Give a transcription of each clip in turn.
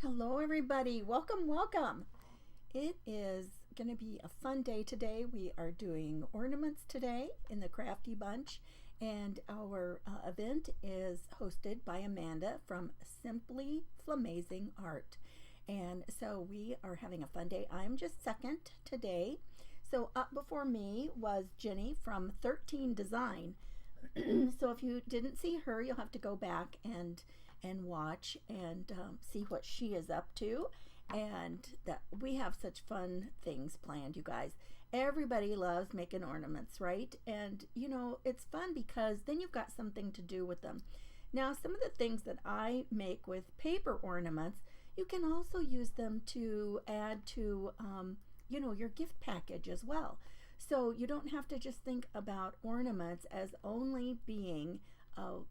Hello, everybody. Welcome, welcome. It is going to be a fun day today. We are doing ornaments today in the Crafty Bunch, and our event is hosted by Amanda from Simply Flamazing Art. And so we are having a fun day. I'm just second today. So up before me was Jenny from 13 Design. So if you didn't see her, you'll have to go back and watch and see what she is up to. And that we have such fun things planned, you guys. Everybody loves making ornaments, right? And you know, it's fun because then you've got something to do with them. Now, some of the things that I make with paper ornaments, you can also use them to add to your gift package as well. So you don't have to just think about ornaments as only being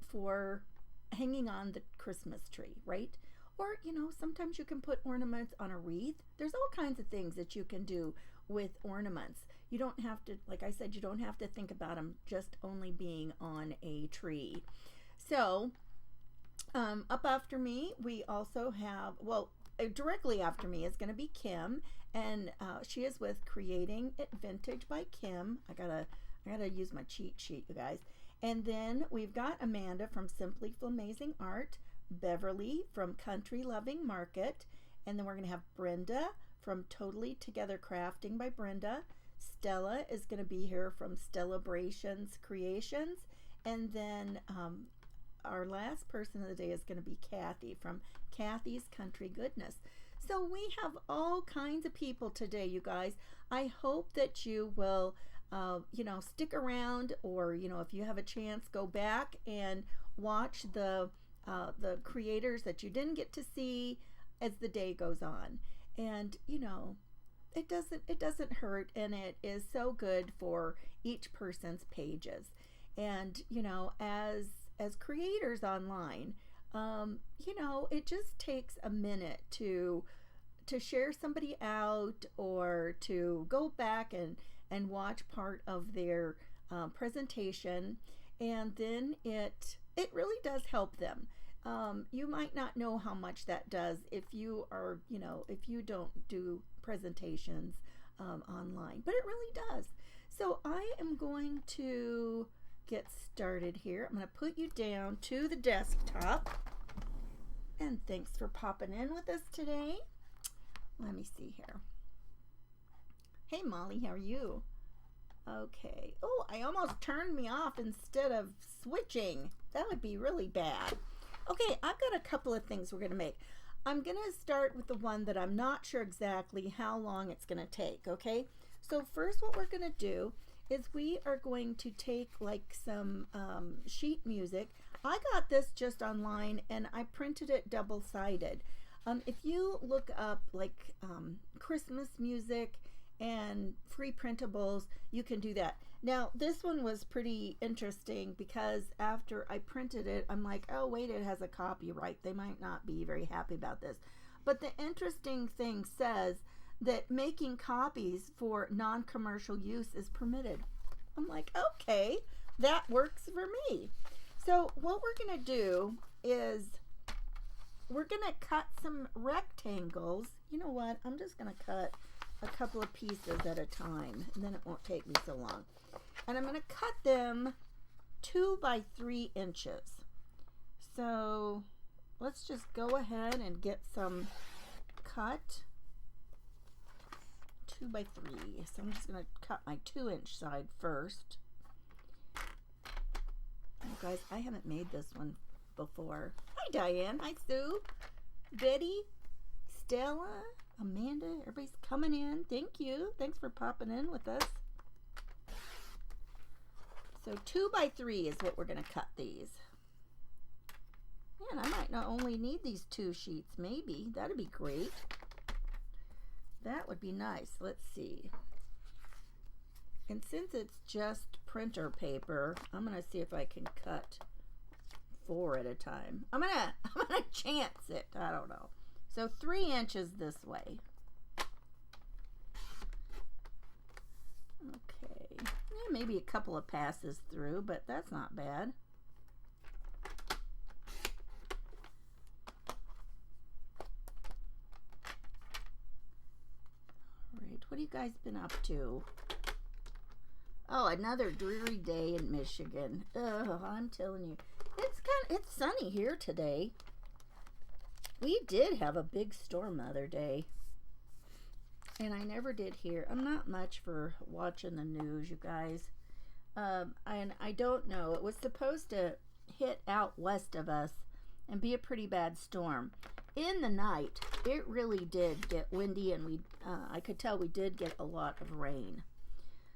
for hanging on the Christmas tree, right? Or, sometimes you can put ornaments on a wreath. There's all kinds of things that you can do with ornaments. You don't have to, like I said, you don't have to think about them just only being on a tree. So, up after me, we also have, directly after me is going to be Kim, and she is with Creating It Vintage by Kim. I gotta use my cheat sheet, you guys. And then we've got Amanda from Simply Flamazing Art, Beverly from Country Loving Market, and then we're going to have Brenda from Totally Together Crafting by Brenda. Stella is going to be here from Stellabrations Creations, and then our last person of the day is going to be Kathy from Kathy's Country Goodness. So we have all kinds of people today, you guys. I hope that you will stick around, or if you have a chance, go back and watch the creators that you didn't get to see as the day goes on. And it doesn't hurt, and it is so good for each person's pages. And as creators online, it just takes a minute to share somebody out, or to go back and watch part of their presentation, and then it really does help them. You might not know how much that does if you are, if you don't do presentations online, but it really does. So I am going to get started here. I'm going to put you down to the desktop, and thanks for popping in with us today. Let me see here. Hey Molly, how are you? Okay. Oh, I almost turned me off instead of switching. That would be really bad. Okay, I've got a couple of things we're going to make. I'm going to start with the one that I'm not sure exactly how long it's going to take, okay? So first what we're going to do is we are going to take like some sheet music. I got this just online, and I printed it double-sided. If you look up like Christmas music and free printables, you can do that. Now, this one was pretty interesting because after I printed it, I'm like, oh wait, it has a copyright. They might not be very happy about this. But the interesting thing says that making copies for non-commercial use is permitted. I'm like, okay, that works for me. So what we're gonna do is we're gonna cut some rectangles. You know what? I'm just gonna cut a couple of pieces at a time, and then it won't take me so long. And I'm gonna cut them 2 by 3 inches. So let's just go ahead and get some cut 2 by 3. So I'm just gonna cut my 2-inch side first. You guys, I haven't made this one before. Hi Diane, hi Sue, Betty, Stella, Amanda, everybody's coming in. Thank you. Thanks for popping in with us. So 2 by 3 is what we're going to cut these. Man, I might not only need these 2 sheets, maybe. That'd be great. That would be nice. Let's see. And since it's just printer paper, I'm going to see if I can cut 4 at a time. I'm gonna chance it. I don't know. So 3 inches this way. Okay. Maybe a couple of passes through, but that's not bad. What have you guys been up to? Oh, another dreary day in Michigan. Ugh, I'm telling you. It's sunny here today. We did have a big storm the other day. And I never did hear. I'm not much for watching the news, you guys. And I don't know. It was supposed to hit out west of us and be a pretty bad storm. In the night, it really did get windy, and I could tell we did get a lot of rain.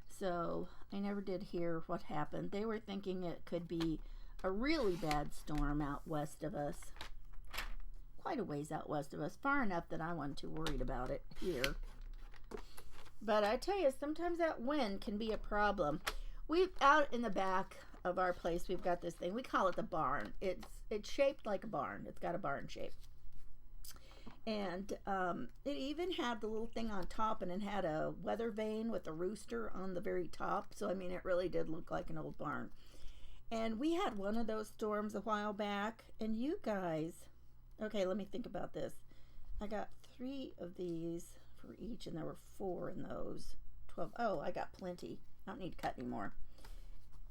So I never did hear what happened. They were thinking it could be a really bad storm out west of us. Quite a ways out west of us. Far enough that I wasn't too worried about it here. But I tell you, sometimes that wind can be a problem. We've out in the back of our place, we've got this thing. We call it the barn. It's shaped like a barn. It's got a barn shape. And it even had the little thing on top, and it had a weather vane with a rooster on the very top. So, I mean, it really did look like an old barn. And we had one of those storms a while back. And you guys, okay, let me think about this. I got 3 of these for each, and there were 4 in those. 12. Oh, I got plenty. I don't need to cut anymore.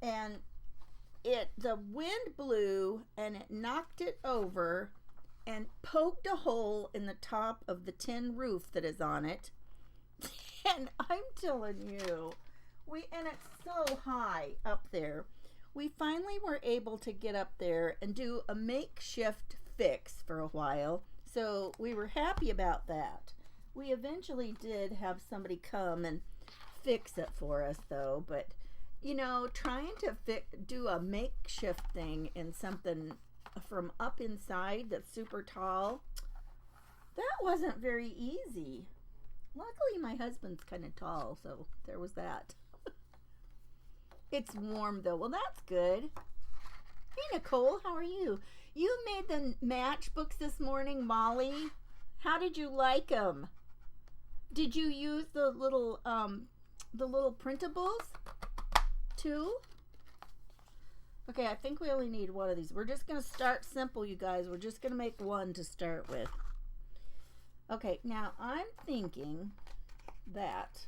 And the wind blew, and it knocked it over and poked a hole in the top of the tin roof that is on it. And I'm telling you, and it's so high up there. We finally were able to get up there and do a makeshift fix for a while. So we were happy about that. We eventually did have somebody come and fix it for us, though. But, you know, trying to do a makeshift thing in something from up inside that's super tall, that wasn't very easy. Luckily, my husband's kind of tall, so there was that. It's warm, though. Well, that's good. Hey, Nicole, how are you? You made the matchbooks this morning, Molly. How did you like them? Did you use the little printables too? Okay, I think we only need one of these. We're just going to start simple, you guys. We're just going to make one to start with. Okay, now I'm thinking that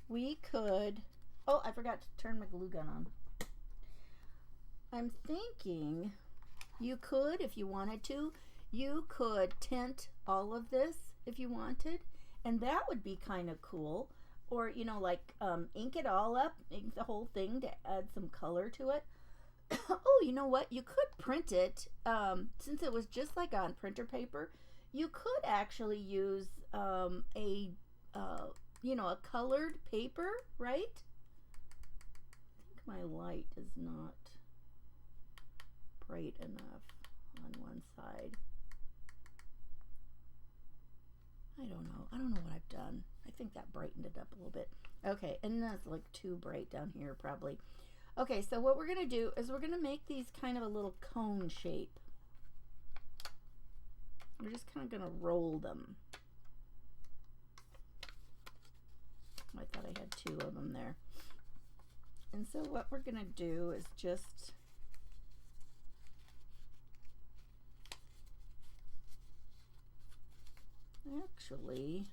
we could... Oh, I forgot to turn my glue gun on. I'm thinking you could, if you wanted to, you could tint all of this if you wanted. And that would be kind of cool. Or, you know, like ink it all up, ink the whole thing to add some color to it. Oh, you know what? You could print it, since it was just like on printer paper, you could actually use a colored paper, right? I think my light is not bright enough on one side. I don't know what I've done. I think that brightened it up a little bit. Okay, and that's like too bright down here probably. Okay, so what we're going to do is we're going to make these kind of a little cone shape. We're just kind of going to roll them. I thought I had 2 of them there. And so what we're going to do is just... Actually...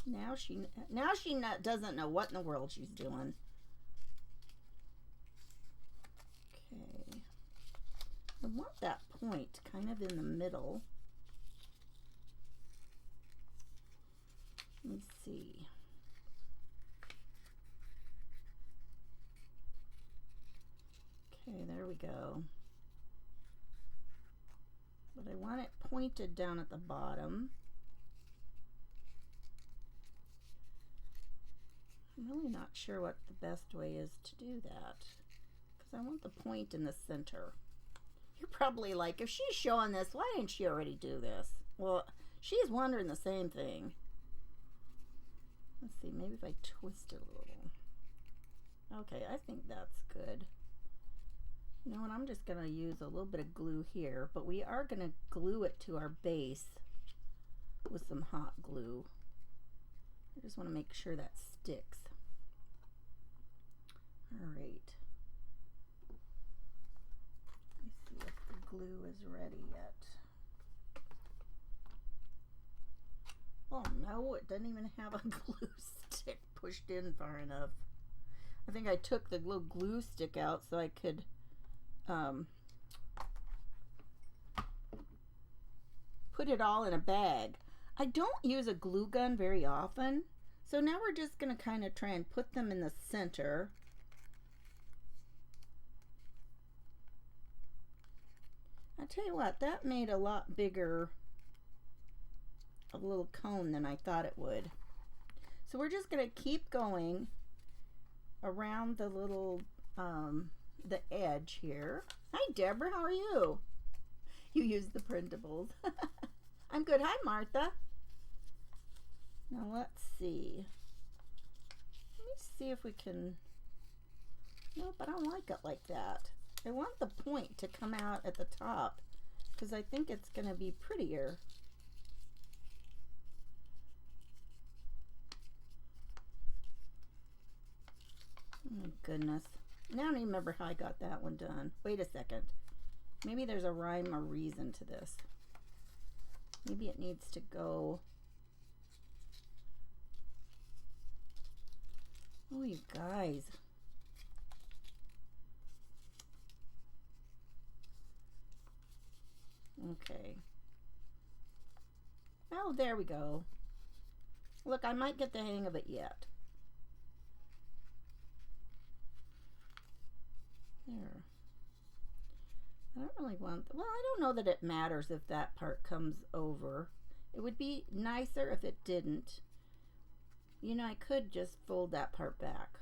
Now she doesn't know what in the world she's doing. Okay. I want that point kind of in the middle. Let's see. Okay, there we go. But I want it pointed down at the bottom. I'm really not sure what the best way is to do that, because I want the point in the center. You're probably like, if she's showing this, why didn't she already do this? Well, she's wondering the same thing. Let's see, maybe if I twist it a little. Okay, I think that's good. You know what, I'm just going to use a little bit of glue here, but we are going to glue it to our base with some hot glue. I just want to make sure that sticks. All right. Let me see if ready yet. Oh no, it doesn't even have a glue stick pushed in far enough. I think I took the little glue stick out so I could put it all in a bag. I don't use a glue gun very often, so now we're just going to kind of try and put them in the center. I tell you what, that made a lot bigger a little cone than I thought it would. So we're just going to keep going around the little the edge here. Hi Deborah, how are you? You use the printables. I'm good. Hi Martha. Now let's see. Let me see if we can. Nope, I don't like it like that. I want the point to come out at the top because I think it's going to be prettier. Oh my goodness. Now I don't even remember how I got that one done. Wait a second. Maybe there's a rhyme or reason to this. Maybe it needs to go. Oh, you guys. Okay. Oh, there we go. Look, I might get the hang of it yet. There. I don't really want, well, I don't know that it matters if that part comes over. It would be nicer if it didn't. You know, I could just fold that part back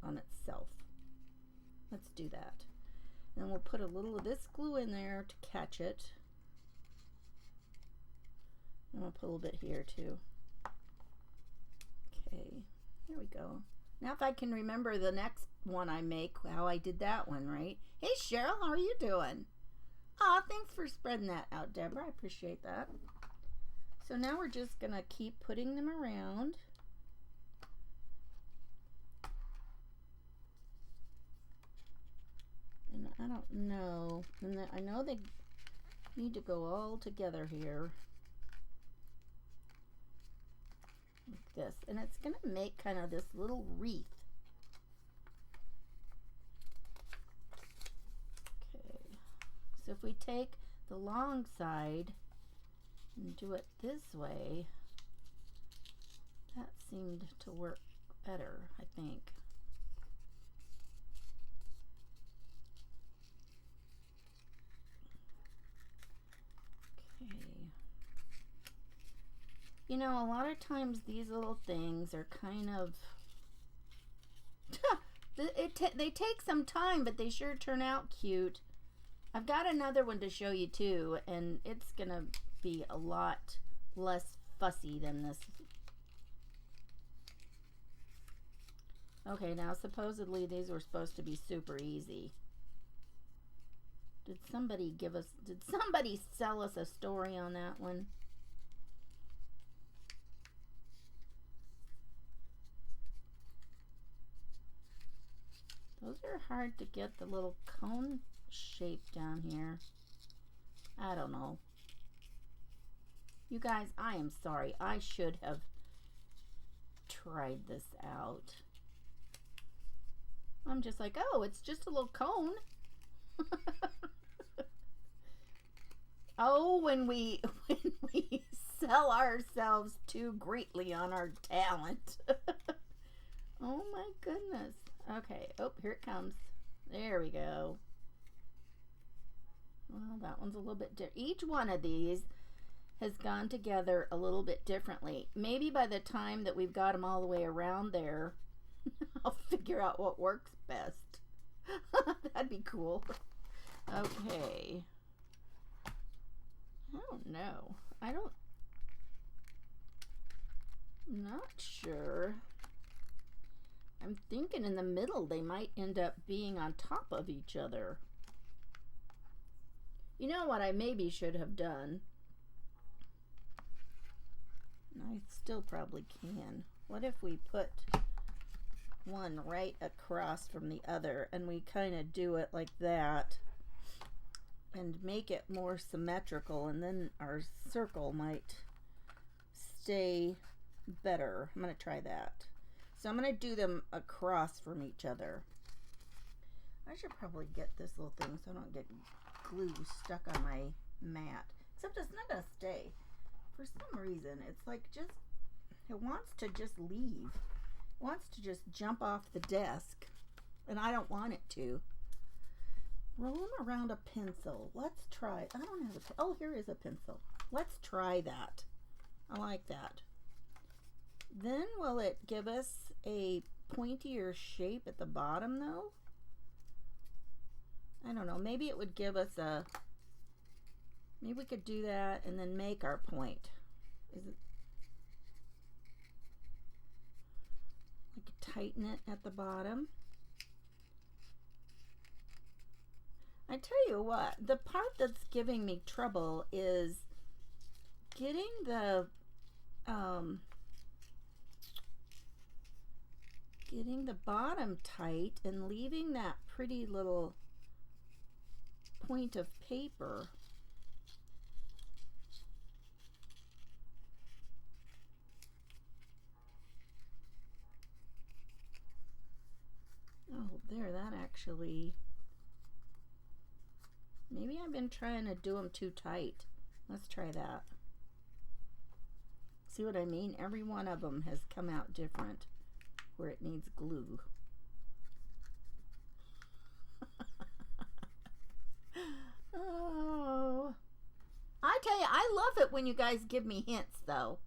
on itself. Let's do that. And we'll put a little of this glue in there to catch it. And we'll put a little bit here too. Okay, there we go. Now if I can remember the next one I make, how I did that one, right? Hey Cheryl, how are you doing? Aw, thanks for spreading that out, Deborah. I appreciate that. So now we're just gonna keep putting them around. And I don't know, and I know they need to go all together here. Like this, and it's gonna make kind of this little wreath. Okay, so if we take the long side and do it this way, that seemed to work better, I think. Okay. You know, a lot of times these little things are kind of they take some time, but they sure turn out cute. I've got another one to show you too, and it's gonna be a lot less fussy than this. Okay, now supposedly these were supposed to be super easy. Did somebody sell us a story on that one? Those are hard to get the little cone shape down here. I don't know. You guys, I am sorry. I should have tried this out. I'm just like, oh, it's just a little cone. Oh, when we sell ourselves too greatly on our talent. Oh my goodness. Okay, oh, here it comes. There we go. Well, that one's a little bit different. Each one of these has gone together a little bit differently. Maybe by the time that we've got them all the way around there, I'll figure out what works best. That'd be cool. Okay. I don't know. I'm not sure. I'm thinking in the middle they might end up being on top of each other. You know what I maybe should have done? I still probably can. What if we put one right across from the other and we kind of do it like that? and make it more symmetrical, and then our circle might stay better. I'm going to try that. So I'm going to do them across from each other. I should probably get this little thing so I don't get glue stuck on my mat. Except it's not going to stay. For some reason, it's like just, it wants to just leave. It wants to just jump off the desk. And I don't want it to. Roll them around a pencil. Let's try. I don't have a, oh, here is a pencil. Let's try that. I like that. Then will it give us a pointier shape at the bottom though? I don't know. Maybe it would give us a, maybe we could do that and then make our point. Is it like tighten it at the bottom? I tell you what, the part that's giving me trouble is getting the bottom tight and leaving that pretty little point of paper. Oh, there, that actually, maybe I've been trying to do them too tight. Let's try that. See what I mean? Every one of them has come out different where it needs glue. Oh, I tell you, I love it when you guys give me hints though.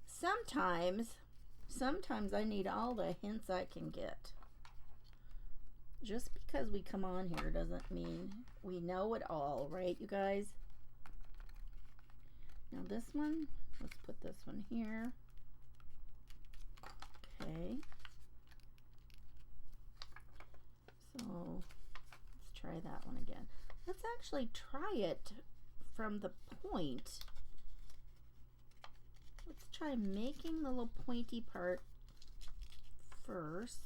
Sometimes I need all the hints I can get. Just because we come on here doesn't mean we know it all, right, you guys? Now this one, let's put this one here. Okay. So let's try that one again. Let's actually try it from the point. Let's try making the little pointy part first.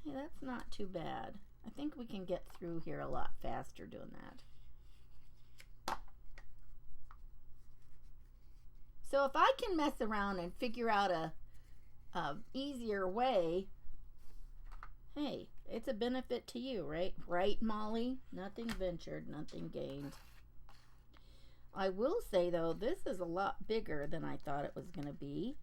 Hey, that's not too bad. I think we can get through here a lot faster doing that. So if I can mess around and figure out a easier way, hey, it's a benefit to you, right? Right, Molly? Nothing ventured, nothing gained. I will say, though, this is a lot bigger than I thought it was going to be.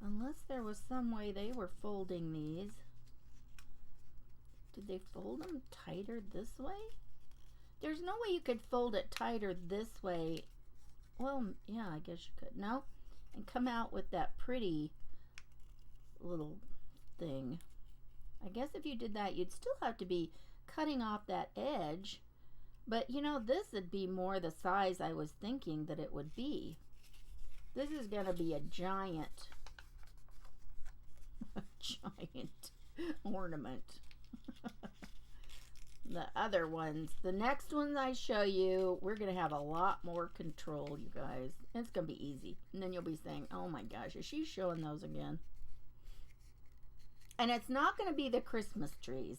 Unless there was some way they were folding these. Did they fold them tighter this way? There's no way you could fold it tighter this way. Well, yeah, I guess you could. No? And come out with that pretty little thing. I guess if you did that, you'd still have to be cutting off that edge. But, you know, this would be more the size I was thinking that it would be. This is going to be a giant ornament. The other ones, the next ones I show you, we're going to have a lot more control, you guys. It's going to be easy. And then you'll be saying, oh my gosh, is she showing those again? And it's not going to be the Christmas trees.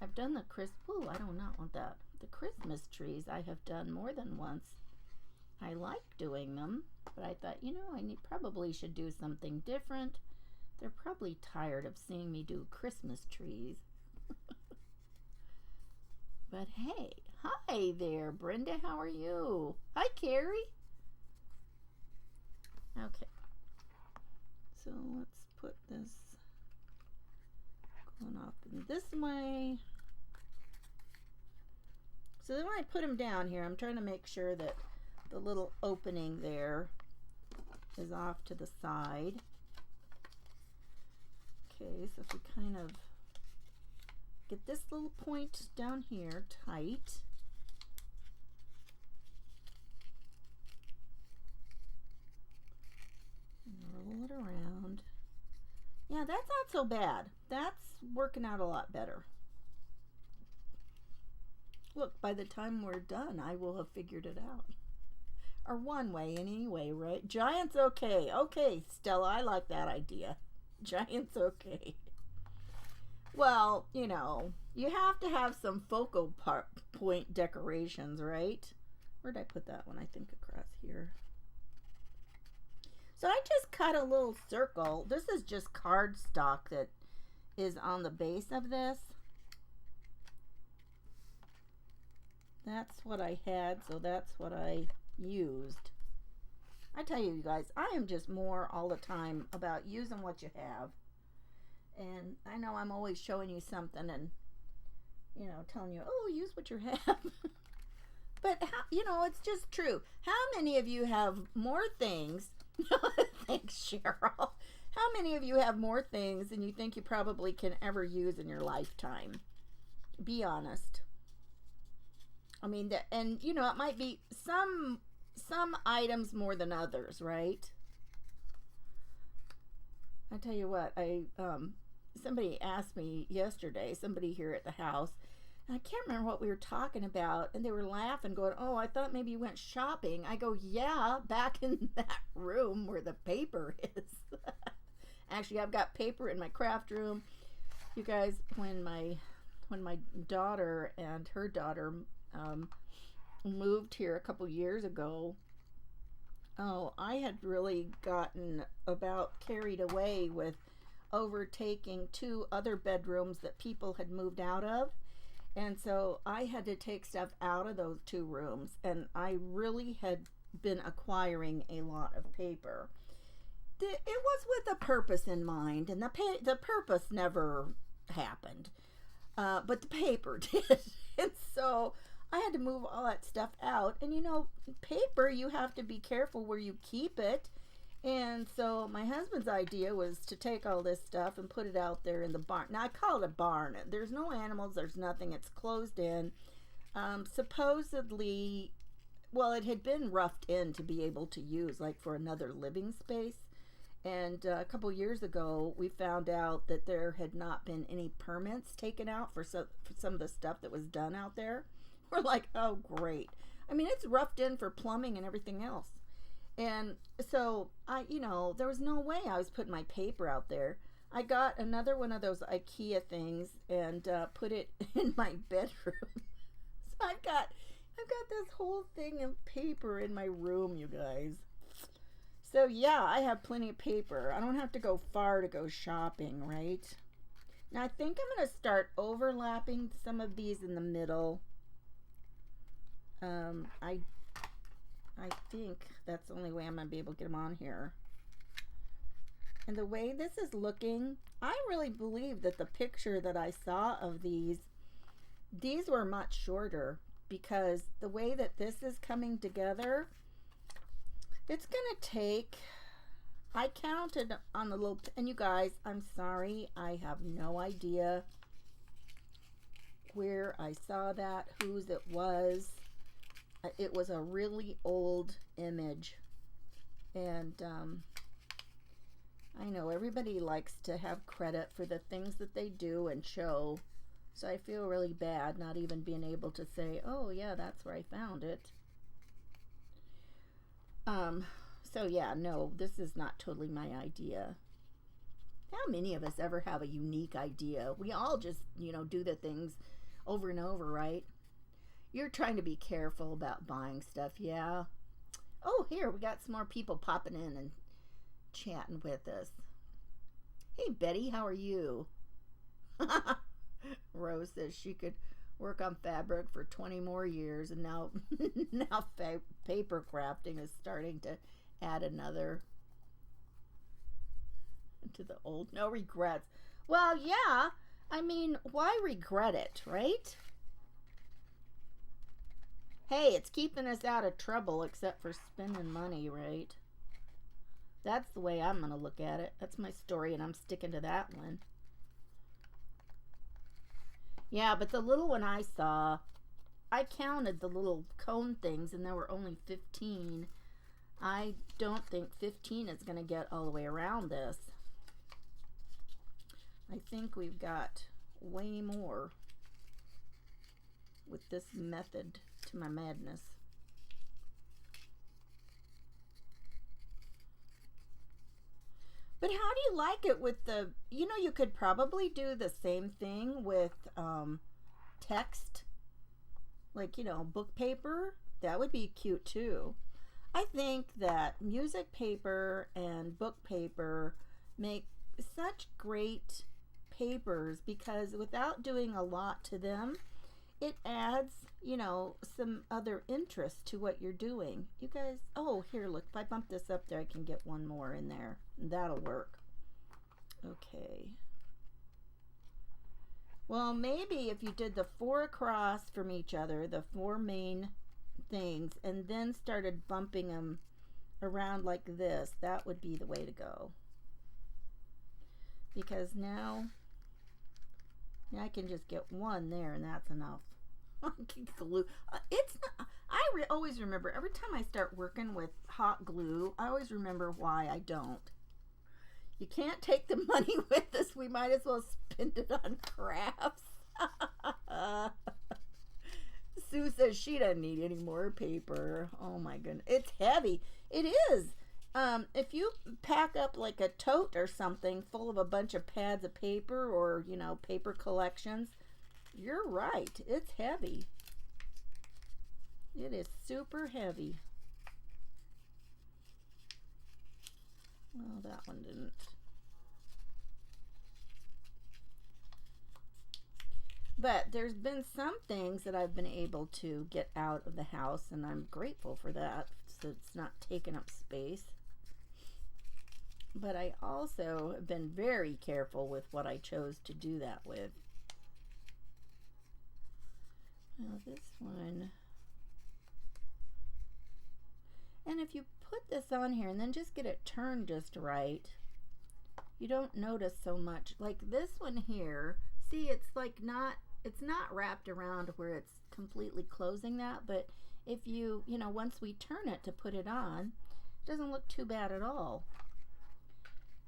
I've done the ooh, I do not want that. The Christmas trees I have done more than once. I like doing them, but I thought, you know, I probably should do something different. They're probably tired of seeing me do Christmas trees. But hey, hi there, Brenda. How are you? Hi, Carrie. Okay. So let's put this going off in this way. So then when I put them down here, I'm trying to make sure that the little opening there is off to the side. Okay, so if we kind of get this little point down here tight. And roll it around. Yeah, that's not so bad. That's working out a lot better. Look, by the time we're done, I will have figured it out. Or one way, anyway, right? Giants okay. Okay, Stella, I like that idea. Giants okay. Well, you know, you have to have some focal point decorations, right? Where'd I put that one? I think across here. So I just cut a little circle. This is just cardstock that is on the base of this. That's what I had, so that's what I used. I tell you guys, I am just more all the time about using what you have. And I know I'm always showing you something and, you know, telling you, oh, use what you have. But, how, you know, it's just true. How many of you have more things? Thanks, Cheryl. How many of you have more things than you think you probably can ever use in your lifetime? Be honest. I mean, and, you know, it might be some items more than others, right? I tell you what, somebody asked me yesterday, somebody here at the house, and I can't remember what we were talking about, and they were laughing, going, oh, I thought maybe you went shopping. I go, yeah, back in that room where the paper is. Actually, I've got paper in my craft room. You guys, when my daughter and her daughter moved here a couple years ago, oh, I had really gotten about carried away with overtaking 2 other bedrooms that people had moved out of. And so I had to take stuff out of those 2 rooms, and I really had been acquiring a lot of paper. It was with a purpose in mind, and the purpose never happened, but the paper did. And so I had to move all that stuff out. And you know, paper, you have to be careful where you keep it. And so my husband's idea was to take all this stuff and put it out there in the barn. Now I call it a barn. There's no animals, there's nothing. It's closed in. Supposedly, well, it had been roughed in to be able to use, like for another living space. And a couple years ago, we found out that there had not been any permits taken out for some of the stuff that was done out there. We're like, oh, great. I mean, it's roughed in for plumbing and everything else. And so, you know, there was no way I was putting my paper out there. I got another one of those IKEA things and put it in my bedroom. So I've got this whole thing of paper in my room, you guys. So yeah, I have plenty of paper. I don't have to go far to go shopping, right? Now I think I'm going to start overlapping some of these in the middle. I think that's the only way I'm going to be able to get them on here. And the way this is looking, I really believe that the picture that I saw of these were much shorter, because the way that this is coming together, it's going to take, I counted on the little, and you guys, I'm sorry, I have no idea where I saw that, whose it was. It was a really old image, and I know everybody likes to have credit for the things that they do and show, so I feel really bad not even being able to say, oh yeah, that's where I found it. So yeah, no, this is not totally my idea. How many of us ever have a unique idea? We all just, you know, do the things over and over, right? You're trying to be careful about buying stuff, yeah. Oh, here, we got some more people popping in and chatting with us. Hey, Betty, how are you? Rose says she could work on fabric for 20 more years, and now paper crafting is starting to add another to the old. No regrets. Well, yeah, I mean, why regret it, right? Hey, it's keeping us out of trouble, except for spending money, right? That's the way I'm going to look at it. That's my story, and I'm sticking to that one. Yeah, but the little one I saw, I counted the little cone things, and there were only 15. I don't think 15 is going to get all the way around this. I think we've got way more. with this method to my madness. But how do you like it with the, you could probably do the same thing with text, like, book paper. That would be cute too. I think that music paper and book paper make such great papers because without doing a lot to them, it adds, some other interest to what you're doing. You guys, oh, here, look, if I bump this up there, I can get one more in there. That'll work. Okay. Well, maybe if you did the 4 across from each other, the 4 main things, and then started bumping them around like this, that would be the way to go. Because now I can just get one there, and that's enough. I can glue. It's not. Always remember every time I start working with hot glue, I always remember why I don't. You can't take the money with us. We might as well spend it on crafts. Sue says she doesn't need any more paper. Oh my goodness, it's heavy. It is. If you pack up like a tote or something full of a bunch of pads of paper or, paper collections, you're right. It's heavy. It is super heavy. Well, that one didn't. But there's been some things that I've been able to get out of the house, and I'm grateful for that, so it's not taking up space. But I also have been very careful with what I chose to do that with. Now this one. And if you put this on here and then just get it turned just right, you don't notice so much. Like this one here, see, it's not wrapped around where it's completely closing that, but if you, once we turn it to put it on, it doesn't look too bad at all.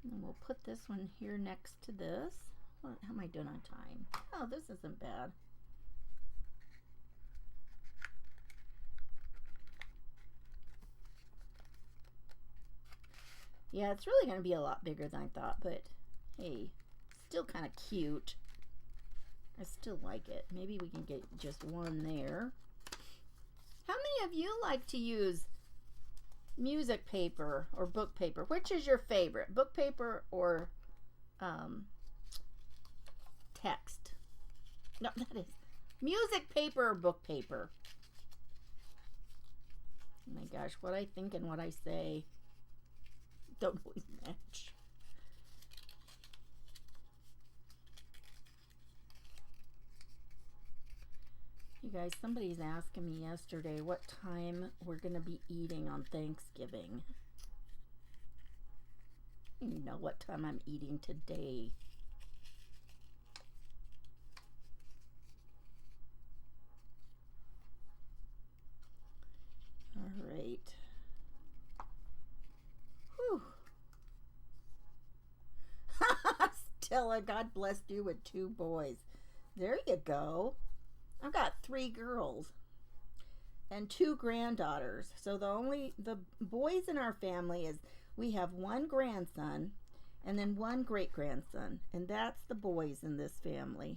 And we'll put this one here next to this. How am I doing on time? Oh, this isn't bad. Yeah, it's really going to be a lot bigger than I thought, but hey, still kind of cute. I still like it. Maybe we can get just one there. How many of you like to use music paper or book paper? Which is your favorite, book paper or text? No, that is music paper or book paper. Oh my gosh, what I think and what I say don't always match. You guys, somebody's asking me yesterday what time we're going to be eating on Thanksgiving. You know what time I'm eating today. All right. Whew. Stella, God blessed you with 2 boys. There you go. I've got 3 girls and 2 granddaughters. So the boys in our family is we have 1 grandson and then 1 great grandson, and that's the boys in this family.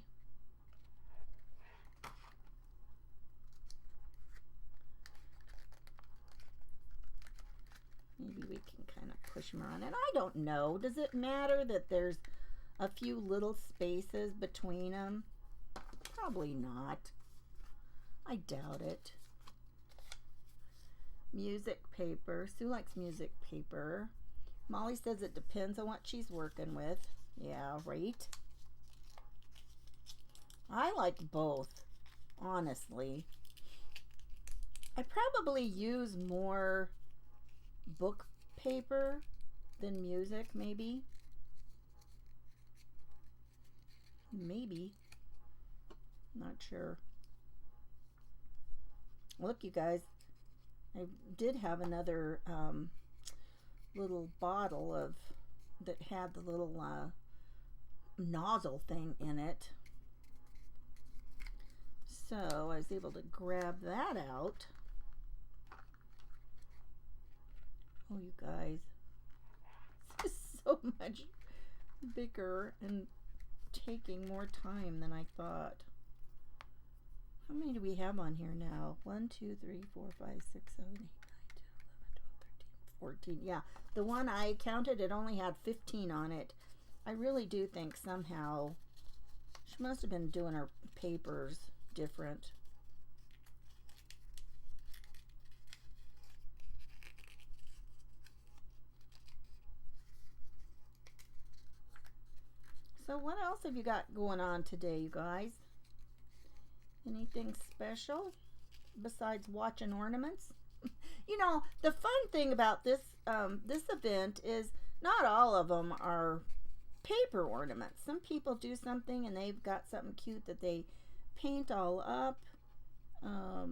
Maybe we can kind of push them around. And I don't know. Does it matter that there's a few little spaces between them? Probably not. I doubt it. Music paper. Sue likes music paper. Molly says it depends on what she's working with. Yeah, right. I like both, honestly. I probably use more book paper than music, maybe. Maybe. Not sure. Look, you guys, I did have another little bottle of that had the little nozzle thing in it. So I was able to grab that out. Oh, you guys, this is so much bigger and taking more time than I thought. How many do we have on here now? 1, 2, 3, 4, 5, 6, 7, 8, 9, 10, 11, 12, 13, 14. Yeah, the one I counted, it only had 15 on it. I really do think somehow she must have been doing her papers different. So what else have you got going on today, you guys? Anything special besides watching ornaments? You know, the fun thing about this this event is not all of them are paper ornaments. Some people do something and they've got something cute that they paint all up. I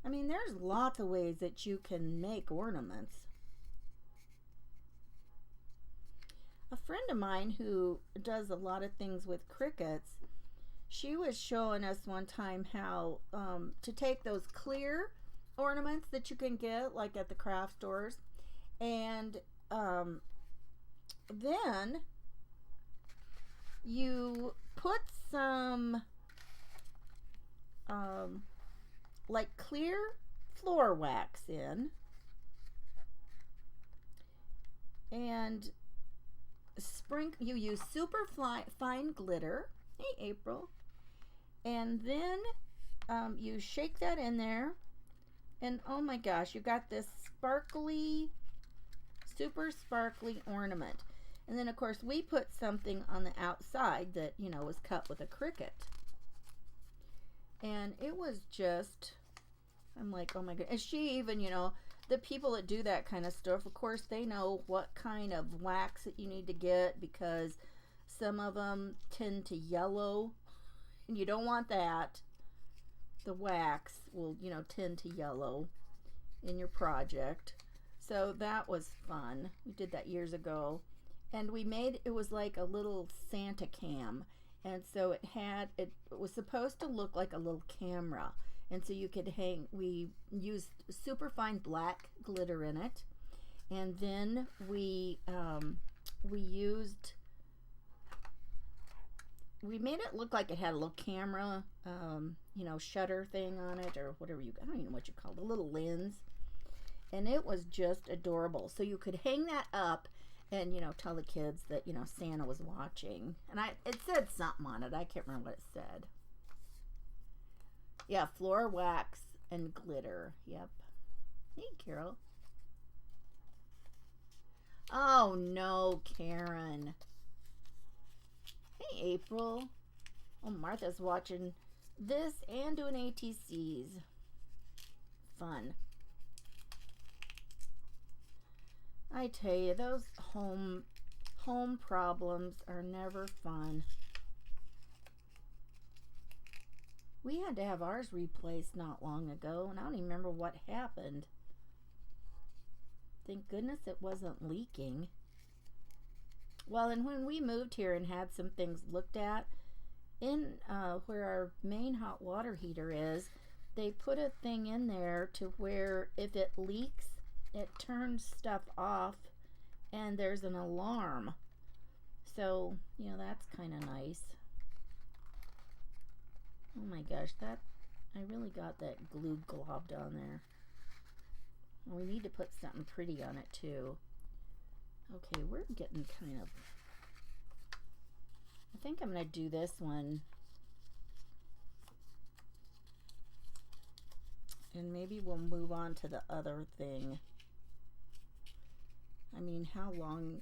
mean, there's lots of ways that you can make ornaments. A friend of mine who does a lot of things with crickets, she was showing us one time how to take those clear ornaments that you can get like at the craft stores, and then you put some like clear floor wax in, and you use super fine glitter. Hey, April. And then you shake that in there, and oh my gosh, you got this sparkly, super sparkly ornament. And then of course we put something on the outside that, you know, was cut with a Cricut. And it was just, I'm like, oh my god. And she even, you know, the people that do that kind of stuff, of course, they know what kind of wax that you need to get, because some of them tend to yellow, and you don't want that. The wax will, you know, tend to yellow in your project. So that was fun. We did that years ago. And we made, it was like a little Santa cam. And so it was supposed to look like a little camera. And so you could hang, we used super fine black glitter in it. And then we made it look like it had a little camera, you know, shutter thing on it, or whatever I don't even know what you call it, a little lens. And it was just adorable. So you could hang that up and, you know, tell the kids that, you know, Santa was watching. And it said something on it. I can't remember what it said. Yeah, floor wax and glitter. Yep. Hey, Carol. Oh, no, Karen. Hey, April. Oh, Martha's watching this and doing ATCs. Fun. I tell you, those home problems are never fun. We had to have ours replaced not long ago, and I don't even remember what happened. Thank goodness it wasn't leaking. Well, and when we moved here and had some things looked at, in where our main hot water heater is, they put a thing in there to where if it leaks, it turns stuff off and there's an alarm. So, you know, that's kind of nice. Oh my gosh, I really got that glue globbed on there. We need to put something pretty on it too. Okay, we're getting kind of, I think I'm going to do this one. And maybe we'll move on to the other thing. I mean, how long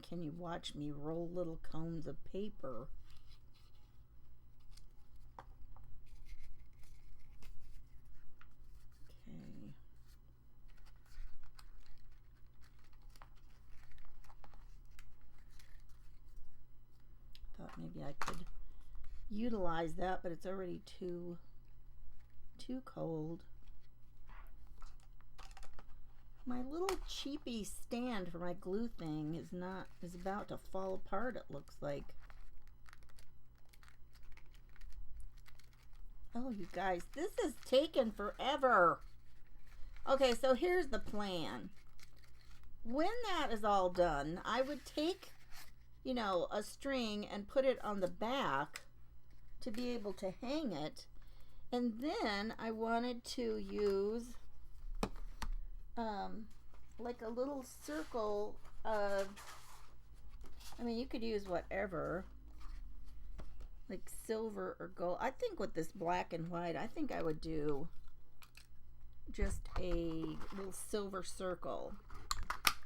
can you watch me roll little cones of paper? Okay. Thought maybe I could utilize that, but it's already too cold. My little cheapy stand for my glue thing is about to fall apart, it looks like. Oh, you guys, this is taking forever. Okay, so here's the plan. When that is all done, I would take, a string and put it on the back to be able to hang it. And then I wanted to use like a little circle of, you could use whatever, like silver or gold. I think with this black and white, I think I would do just a little silver circle.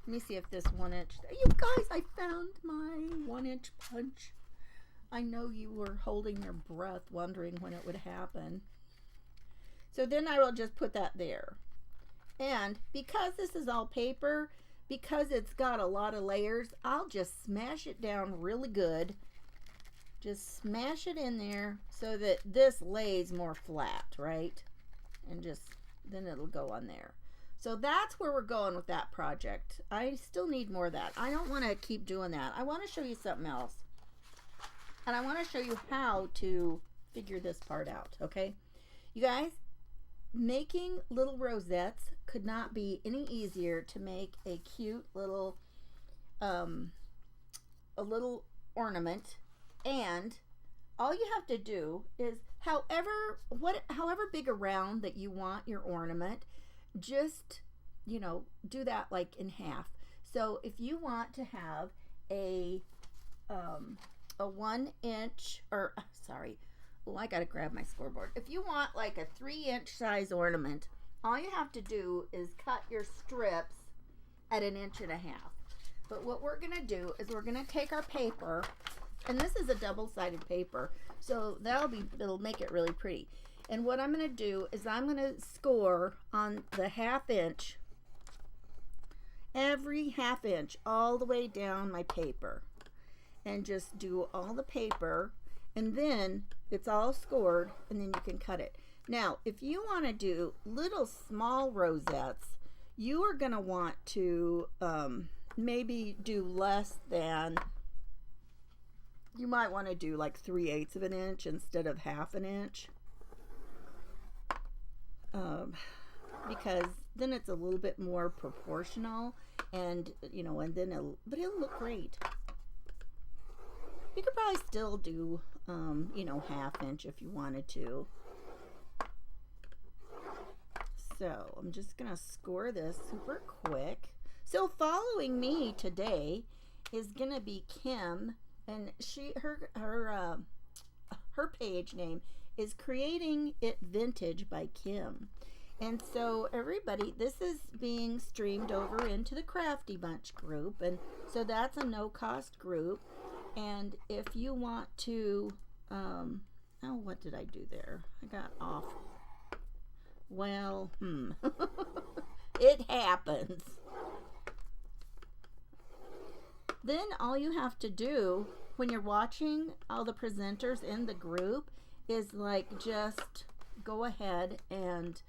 Let me see if this 1 inch, you guys, I found my 1 inch punch. I know you were holding your breath wondering when it would happen. So then I will just put that there. And because this is all paper, because it's got a lot of layers, I'll just smash it down really good. Just smash it in there so that this lays more flat, right? And just, then it'll go on there. So that's where we're going with that project. I still need more of that. I don't want to keep doing that. I want to show you something else. And I want to show you how to figure this part out, okay? You guys, making little rosettes could not be any easier to make a cute little, a little ornament. And all you have to do is however big around that you want your ornament, just, do that like in half. So if you want to have a 1 inch, or sorry, I gotta grab my scoreboard. If you want like a 3-inch size ornament, all you have to do is cut your strips at 1.5 inches. But what we're gonna do is we're gonna take our paper, and this is a double-sided paper, so it'll make it really pretty. And what I'm gonna do is I'm gonna score on the 1/2 inch, every 1/2 inch, all the way down my paper, and just do all the paper, and then it's all scored, and then you can cut it. Now, if you want to do little small rosettes, you are going to want to maybe do less than, you might want to do like 3/8 of an inch instead of 1/2 inch. Because then it's a little bit more proportional, and and then it'll look great. You could probably still do 1/2 inch if you wanted to. So I'm just gonna score this super quick. So following me today is gonna be Kim, and her page name is Creating It Vintage by Kim. And so everybody, this is being streamed over into the Crafty Bunch group, and so that's a no-cost group. And if you want to, what did I do there? I got off. Well, it happens. Then all you have to do when you're watching all the presenters in the group is like just go ahead and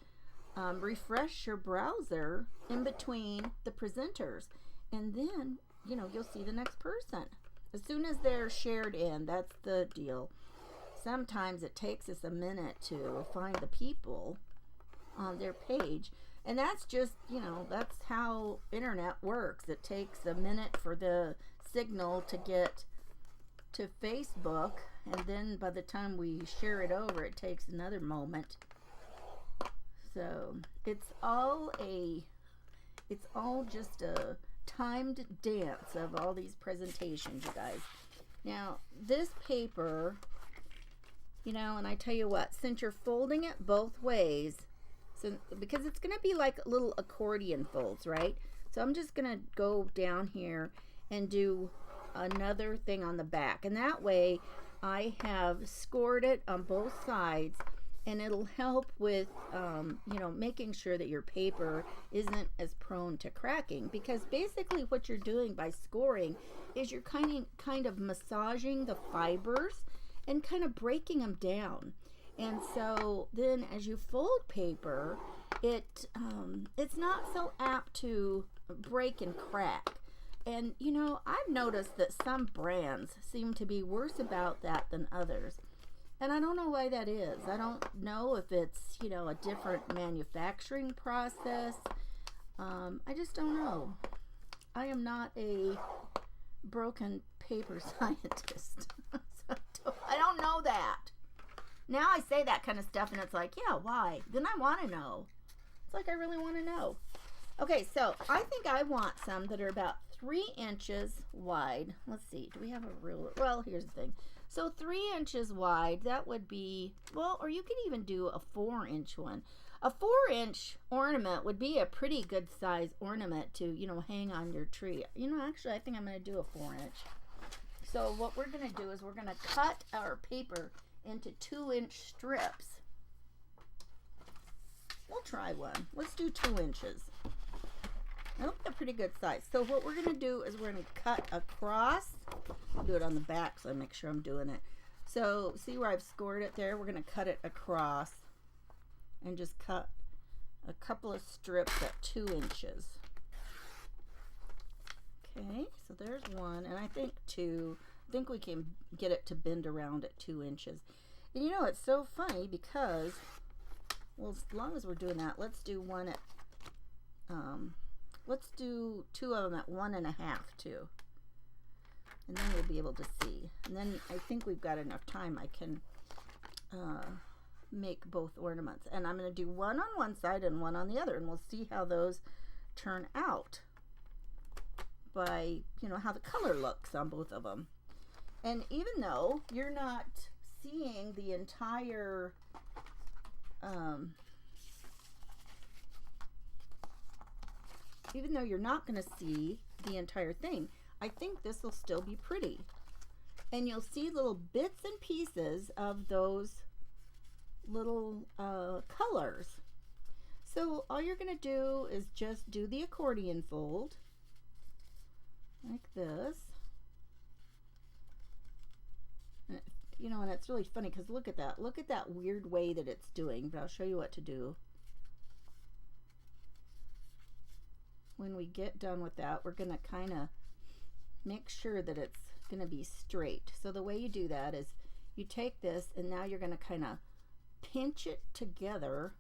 refresh your browser in between the presenters, and then you'll see the next person as soon as they're shared in. That's the deal. Sometimes it takes us a minute to find the people on their page, and that's just that's how internet works. It takes a minute for the signal to get to Facebook, and then by the time we share it over, it takes another moment. So it's all just a timed dance of all these presentations, you guys. Now this paper, and I tell you what, since you're folding it both ways, because it's going to be like little accordion folds, right? So I'm just going to go down here and do another thing on the back, and that way I have scored it on both sides, and it'll help with making sure that your paper isn't as prone to cracking, because basically what you're doing by scoring is you're kind of massaging the fibers and kind of breaking them down. And so then as you fold paper, it's not so apt to break and crack. And I've noticed that some brands seem to be worse about that than others. And I don't know why that is. I don't know if it's, you know, a different manufacturing process. I just don't know. I am not a broken paper scientist. So I don't know that. Now I say that kind of stuff and it's like, yeah, why? Then I want to know. It's like I really want to know. Okay, so I think I want some that are about 3 inches wide. Let's see, do we have a ruler? Well, here's the thing. So 3 inches wide, that would be, well, or you could even do a 4-inch one. A 4-inch ornament would be a pretty good size ornament to, you know, hang on your tree. You know, actually, I think I'm going to do a 4-inch. So what we're going to do is we're going to cut our paper into 2-inch strips. We'll try one. Let's do 2 inches. That'll be a pretty good size. So what we're going to do is we're going to cut across. I'll do it on the back so I make sure I'm doing it. So see where I've scored it there? We're going to cut it across and just cut a couple of strips at 2 inches. Okay, so there's one, and I think 2. I think we can get it to bend around at 2 inches. And you know, it's so funny because, well, as long as we're doing that, let's do one at, let's do 2 of them at 1.5 too. And then we'll be able to see. And then I think we've got enough time. I can make both ornaments. And I'm going to do one on one side and one on the other. And we'll see how those turn out by, you know, how the color looks on both of them. And even though you're not seeing the entire even though you're not going to see the entire thing, I think this will still be pretty. And you'll see little bits and pieces of those little colors. So all you're going to do is just do the accordion fold like this. You know, and it's really funny because look at that. Look at that weird way that it's doing, but I'll show you what to do. When we get done with that, we're going to kind of make sure that it's going to be straight. So the way you do that is you take this and now you're going to kind of pinch it together.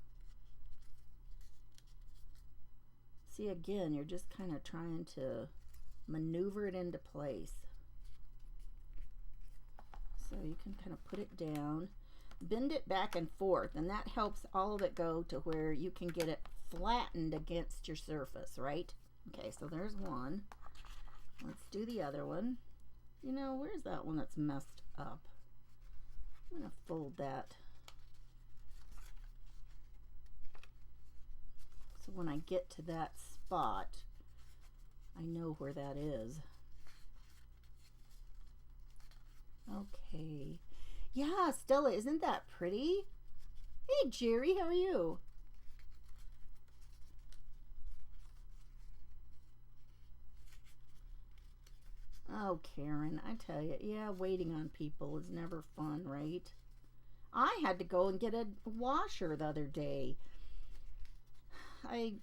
See, again, you're just kind of trying to maneuver it into place. So you can kind of put it down, bend it back and forth, and that helps all of it go to where you can get it flattened against your surface, right? Okay, so there's one. Let's do the other one. You know, where's that one that's messed up? I'm going to fold that. So when I get to that spot, I know where that is. Okay. Yeah, Stella, isn't that pretty? Hey, Jerry, how are you? Oh, Karen, I tell you, yeah, waiting on people is never fun, right? I had to go and get a washer the other day. I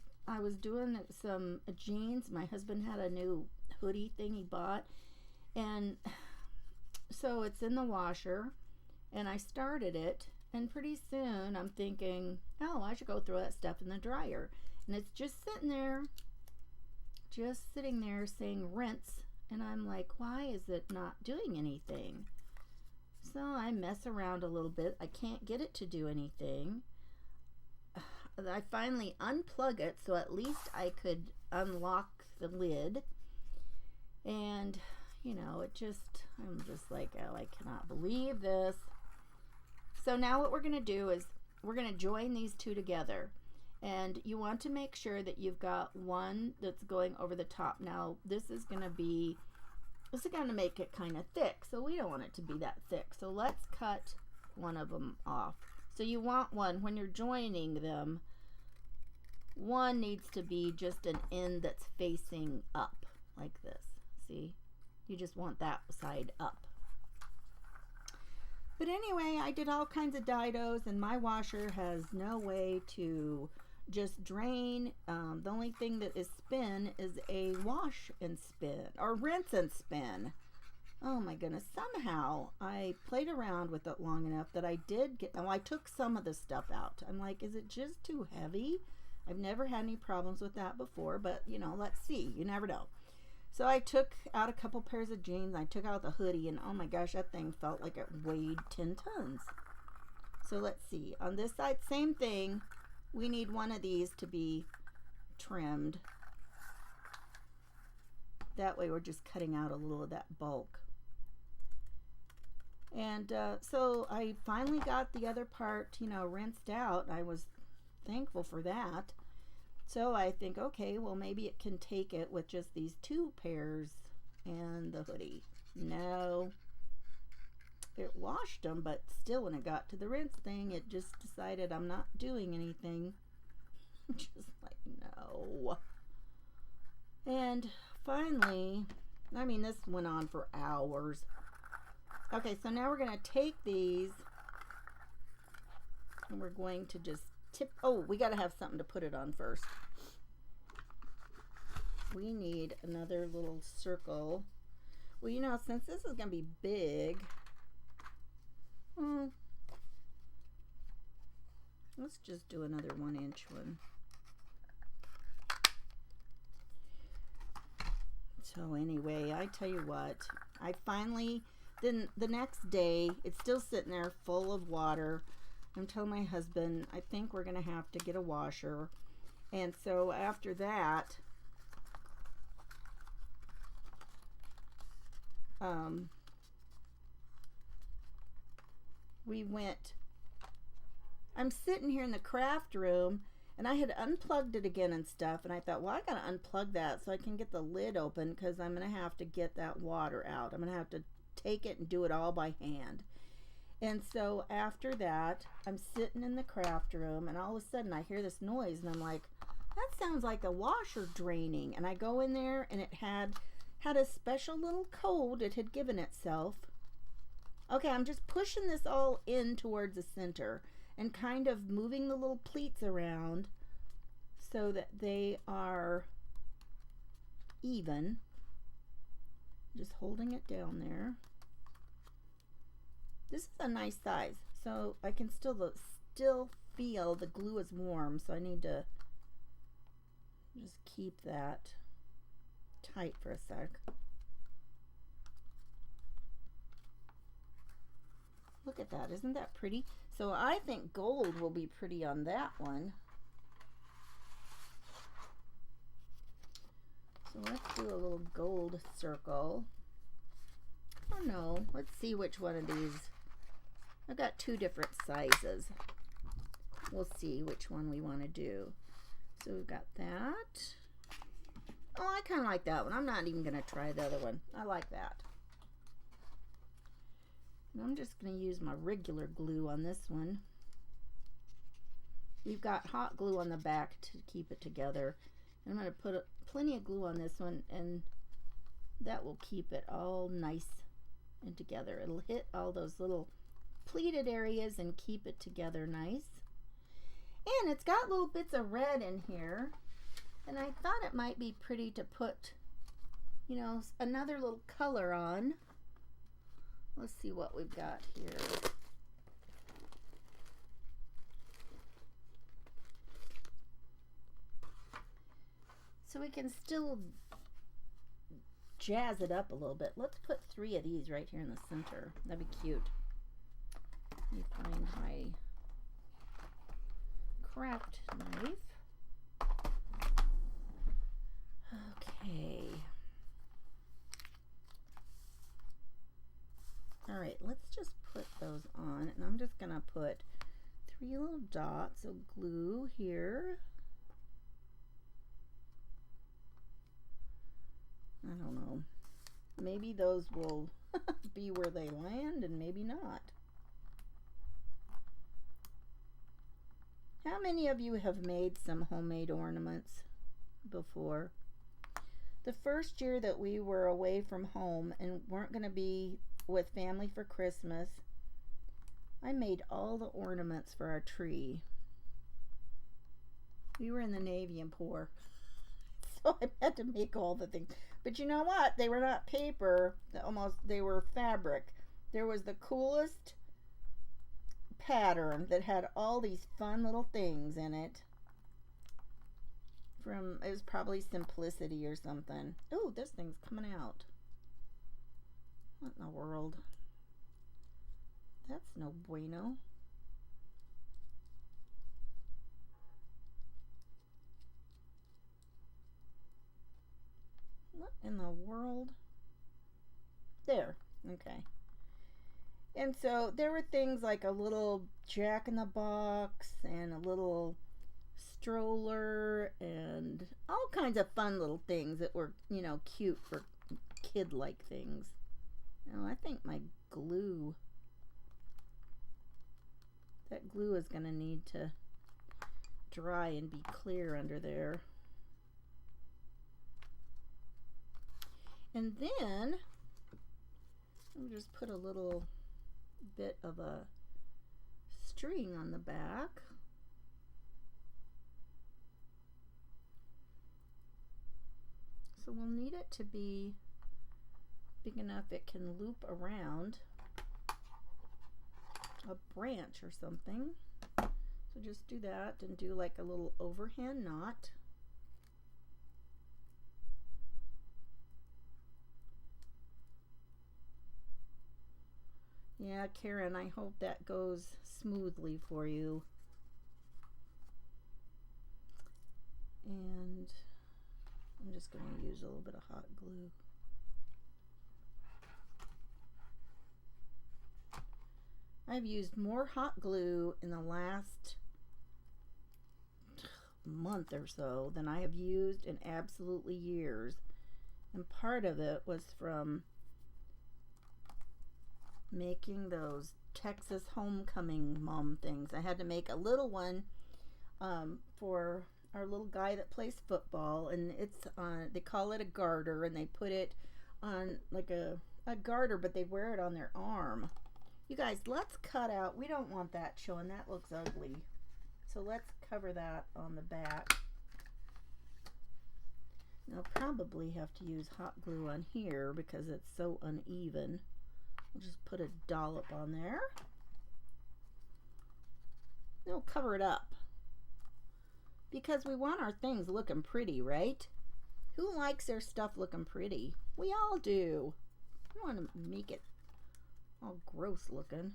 was doing some jeans. My husband had a new hoodie thing he bought, and so it's in the washer, and I started it, and pretty soon I'm thinking, oh, I should go throw that stuff in the dryer. And it's just sitting there saying rinse, and I'm like, why is it not doing anything? So I mess around a little bit. I can't get it to do anything. I finally unplug it so at least I could unlock the lid, and you know, I'm just like, oh, I cannot believe this. So now what we're going to do is we're going to join these two together. And you want to make sure that you've got one that's going over the top. Now, this is going to make it kind of thick. So we don't want it to be that thick. So let's cut one of them off. So you want one, when you're joining them, one needs to be just an end that's facing up like this. See? You just want that side up. But anyway, I did all kinds of didos, and my washer has no way to just drain. The only thing that is spin is a wash and spin, or rinse and spin. Oh my goodness, somehow I played around with it long enough that I did get, well, I took some of the stuff out. I'm like, is it just too heavy? I've never had any problems with that before, but you know, let's see. You never know. So I took out a couple pairs of jeans. I took out the hoodie, and oh my gosh, that thing felt like it weighed 10 tons. So let's see. On this side, same thing. We need one of these to be trimmed. That way we're just cutting out a little of that bulk. And so I finally got the other part, you know, rinsed out. I was thankful for that. So I think, okay, well, maybe it can take it with just these 2 pairs and the hoodie. No, it washed them, but still when it got to the rinse thing, it just decided I'm not doing anything. Just like, no. And finally, I mean, this went on for hours. Okay, so now we're going to take these and we're going to just tip. Oh, we got to have something to put it on first. We need another little circle. Well, you know, since this is going to be big, let's just do another 1-inch one. So anyway, I tell you what, I finally, then the next day, it's still sitting there full of water. I'm telling my husband, I think we're going to have to get a washer. And so after that, we went, I'm sitting here in the craft room, and I had unplugged it again and stuff, and I thought, well, I gotta unplug that so I can get the lid open, because I'm gonna have to get that water out. I'm gonna have to take it and do it all by hand. And so after that, I'm sitting in the craft room, and all of a sudden I hear this noise, and I'm like, that sounds like a washer draining. And I go in there, and it had a special little code it had given itself. Okay, I'm just pushing this all in towards the center and kind of moving the little pleats around so that they are even. Just holding it down there. This is a nice size, so I can still feel the glue is warm, so I need to just keep that tight for a sec. Look at that, isn't that pretty? So I think gold will be pretty on that one. So let's do a little gold circle. Oh no, let's see which one of these. I've got 2 different sizes. We'll see which one we want to do. So we've got that. Oh, I kind of like that one. I'm not even going to try the other one. I like that. And I'm just going to use my regular glue on this one. We've got hot glue on the back to keep it together. And I'm going to put plenty of glue on this one, and that will keep it all nice and together. It'll hit all those little pleated areas and keep it together nice. And it's got little bits of red in here, and I thought it might be pretty to put, you know, another little color on. Let's see what we've got here. So we can still jazz it up a little bit. Let's put 3 of these right here in the center. That'd be cute. Let me find my craft knife. Okay. All right, let's just put those on, and I'm just gonna put 3 little dots of glue here. I don't know. Maybe those will be where they land, and maybe not. How many of you have made some homemade ornaments before? The first year that we were away from home and weren't going to be with family for Christmas, I made all the ornaments for our tree. We were in the Navy and poor, so I had to make all the things. But you know what? They were not paper. They were fabric. There was the coolest pattern that had all these fun little things in it. It was probably Simplicity or something. Oh, this thing's coming out. What in the world? That's no bueno. What in the world? There. Okay. And so there were things like a little Jack in the Box and a little stroller and all kinds of fun little things that were, you know, cute for kid-like things. Oh, I think my glue, that glue is going to need to dry and be clear under there. And then I'll just put a little bit of a string on the back. So we'll need it to be big enough it can loop around a branch or something. So just do that and do like a little overhand knot. Yeah, Karen, I hope that goes smoothly for you. And I'm just going to use a little bit of hot glue. I've used more hot glue in the last month or so than I have used in absolutely years. And part of it was from making those Texas homecoming mom things. I had to make a little one for our little guy that plays football, and it's they call it a garter, and they put it on like a garter, but they wear it on their arm. You guys, let's cut out, we don't want that showing, that looks ugly. So let's cover that on the back. I'll probably have to use hot glue on here because it's so uneven. We'll just put a dollop on there. It'll cover it up. Because we want our things looking pretty, right? Who likes their stuff looking pretty? We all do. I don't want to make it all gross looking.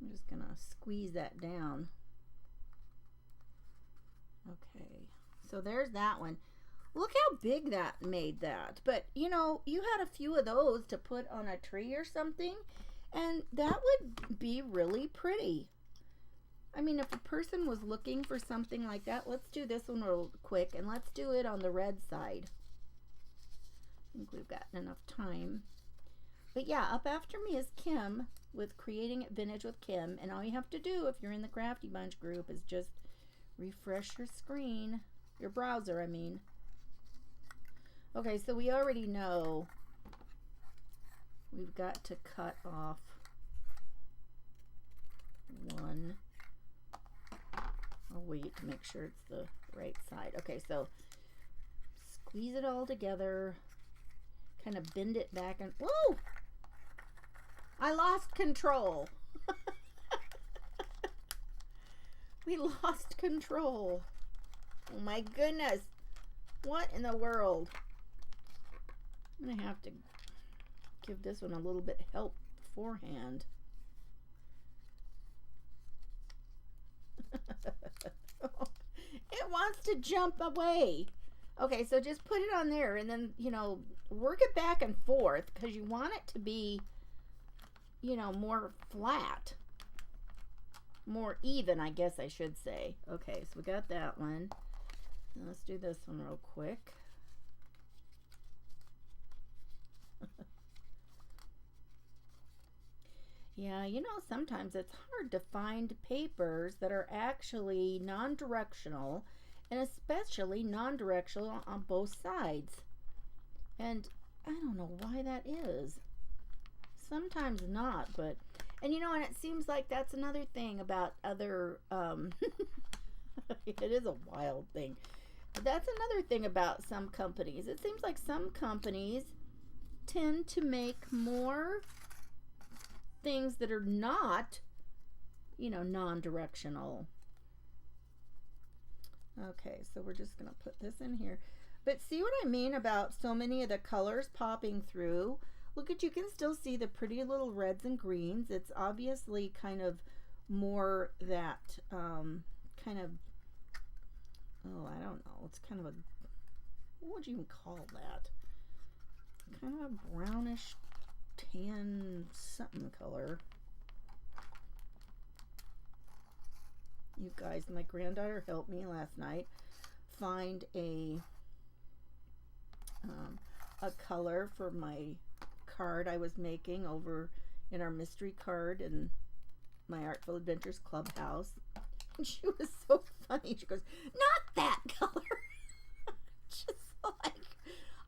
I'm just gonna squeeze that down. Okay, so there's that one. Look how big that made that. But you know, you had a few of those to put on a tree or something, and that would be really pretty. I mean, if a person was looking for something like that, let's do this one real quick, and let's do it on the red side. I think we've got enough time. But yeah, up after me is Kim with Creating It Vintage with Kim. And all you have to do if you're in the Crafty Bunch group is just refresh your screen, your browser, I mean. Okay, so we already know we've got to cut off one. I'll wait to make sure it's the right side. Okay, so squeeze it all together, kind of bend it back and, whoa! I lost control. We lost control. Oh my goodness. What in the world? I'm going to have to give this one a little bit help beforehand. It wants to jump away. Okay, so just put it on there and then, you know, work it back and forth because you want it to be, you know, more flat, more even, I guess I should say. Okay, so we got that one. Now let's do this one real quick. Yeah, you know, sometimes it's hard to find papers that are actually non-directional, and especially non-directional on both sides. And I don't know why that is. Sometimes not, but, and you know, and it seems like that's another thing about other, it is a wild thing. That's another thing about some companies. It seems like some companies tend to make more things that are not, you know, non-directional. Okay, so we're just going to put this in here. But see what I mean about so many of the colors popping through? Look at, you can still see the pretty little reds and greens. It's obviously kind of more that kind of, oh, I don't know. It's kind of a, what would you even call that? Kind of a brownish tan something color. You guys, my granddaughter helped me last night find a color for my card I was making over in our mystery card in my Artful Adventures Clubhouse. And she was so funny. She goes, "Not that color." Just like,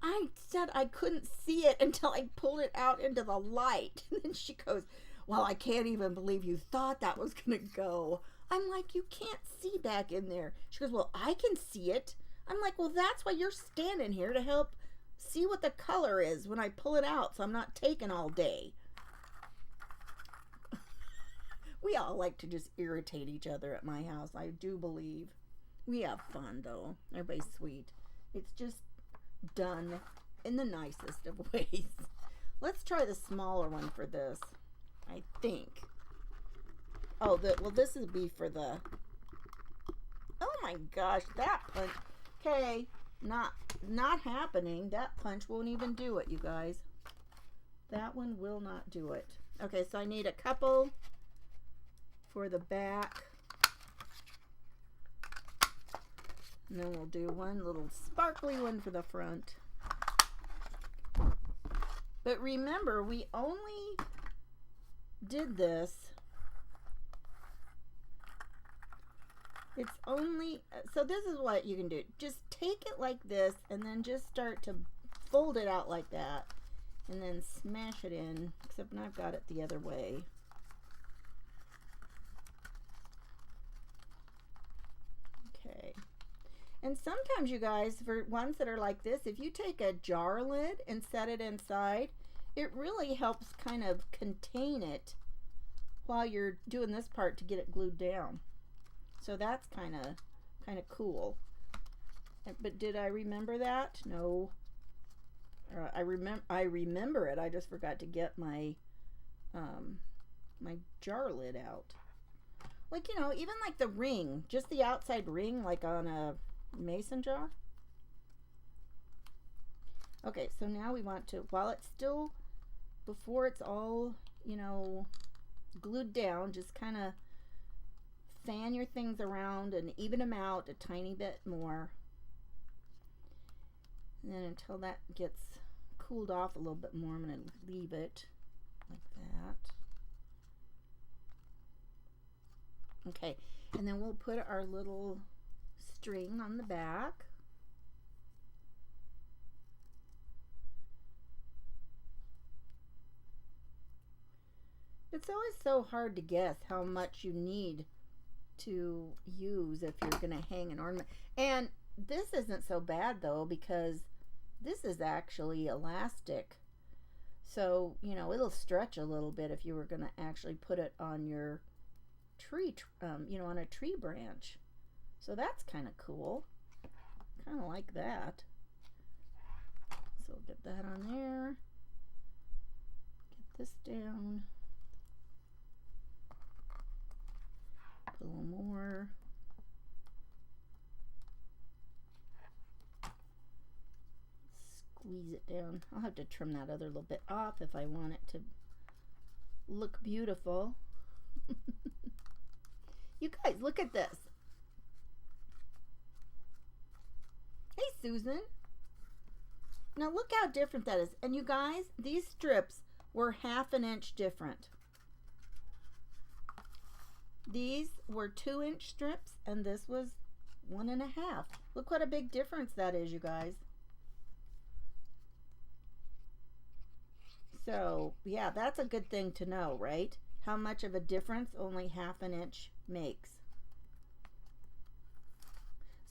I said I couldn't see it until I pulled it out into the light. And then she goes, "Well, I can't even believe you thought that was going to go." I'm like, "You can't see back in there." She goes, "Well, I can see it." I'm like, "Well, that's why you're standing here, to help see what the color is when I pull it out, so I'm not taking all day." We all like to just irritate each other at my house, I do believe. We have fun, though. Everybody's sweet. It's just done in the nicest of ways. Let's try the smaller one for this, I think. Oh, well, this would be for the... Oh my gosh, that punch. Okay, not happening. That punch won't even do it, you guys. That one will not do it. Okay, so I need a couple for the back. And then we'll do one little sparkly one for the front. But remember, we only did this. It's only, so this is what you can do. Just take it like this and then just start to fold it out like that. And then smash it in, except now I've got it the other way. Okay. And sometimes, you guys, for ones that are like this, if you take a jar lid and set it inside, it really helps kind of contain it while you're doing this part to get it glued down. So that's kind of cool. But did I remember that? No. I remember it. I just forgot to get my my jar lid out. Like, you know, even like the ring, just the outside ring, like on a mason jar. Okay, so now we want to, while it's still, before it's all, you know, glued down, just kind of fan your things around and even them out a tiny bit more. And then until that gets cooled off a little bit more, I'm going to leave it like that. Okay, and then we'll put our little string on the back. It's always so hard to guess how much you need to use if you're going to hang an ornament. And this isn't so bad, though, because this is actually elastic. So, you know, it'll stretch a little bit if you were going to actually put it on your tree, you know, on a tree branch. So that's kind of cool. Kind of like that. So we'll get that on there. Get this down. Put a little more. Squeeze it down. I'll have to trim that other little bit off if I want it to look beautiful. You guys, look at this. Hey, Susan. Now look how different that is. And you guys, these strips were 1/2 inch different. These were 2-inch strips and this was 1.5. Look what a big difference that is, you guys. So yeah, that's a good thing to know, right? How much of a difference only 1/2 inch makes.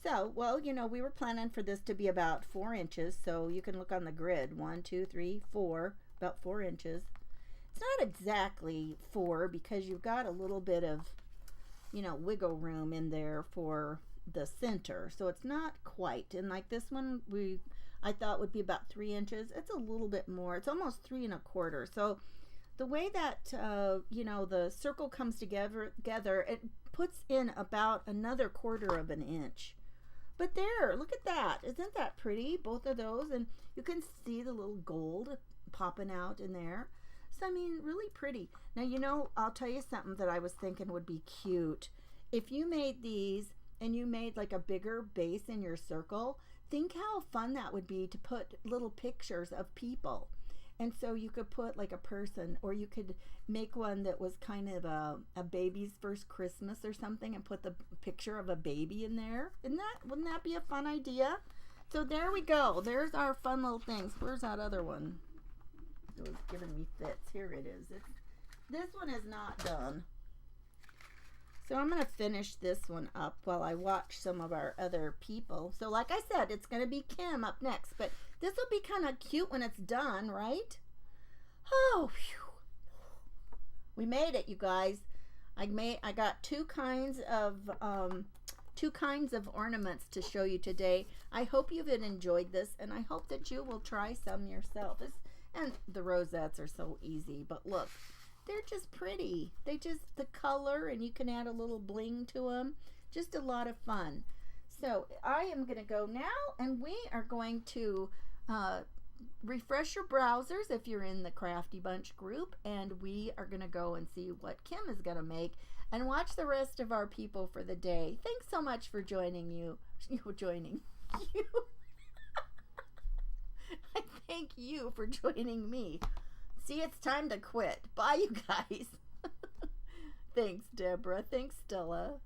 So, well, you know, we were planning for this to be about 4 inches. So you can look on the grid. 1, 2, 3, 4, about 4 inches. It's not exactly 4 because you've got a little bit of, you know, wiggle room in there for the center. So it's not quite. And like this one, I thought would be about 3 inches. It's a little bit more. It's almost 3 1/4. So the way that you know, the circle comes together, it puts in about another 1/4 of an inch. But there, look at that. Isn't that pretty? Both of those. And you can see the little gold popping out in there. So, I mean, really pretty. Now, you know, I'll tell you something that I was thinking would be cute. If you made these and you made like a bigger base in your circle, think how fun that would be to put little pictures of people. And so you could put like a person, or you could make one that was kind of a baby's first Christmas or something, and put the picture of a baby in there. Wouldn't that be a fun idea? So there we go. There's our fun little things. Where's that other one? It was giving me fits. Here it is. This one is not done. So I'm going to finish this one up while I watch some of our other people. So like I said, it's going to be Kim up next. But this will be kind of cute when it's done, right? Oh, phew. We made it, you guys. I got two kinds of ornaments to show you today. I hope you've enjoyed this, and I hope that you will try some yourself. And the rosettes are so easy, but look. They're just pretty. The color, and you can add a little bling to them. Just a lot of fun. So I am going to go now, and we are going to refresh your browsers if you're in the Crafty Bunch group, and we are going to go and see what Kim is going to make and watch the rest of our people for the day. Thanks so much for joining you. I thank you for joining me. See, it's time to quit. Bye, you guys. Thanks, Deborah. Thanks, Stella.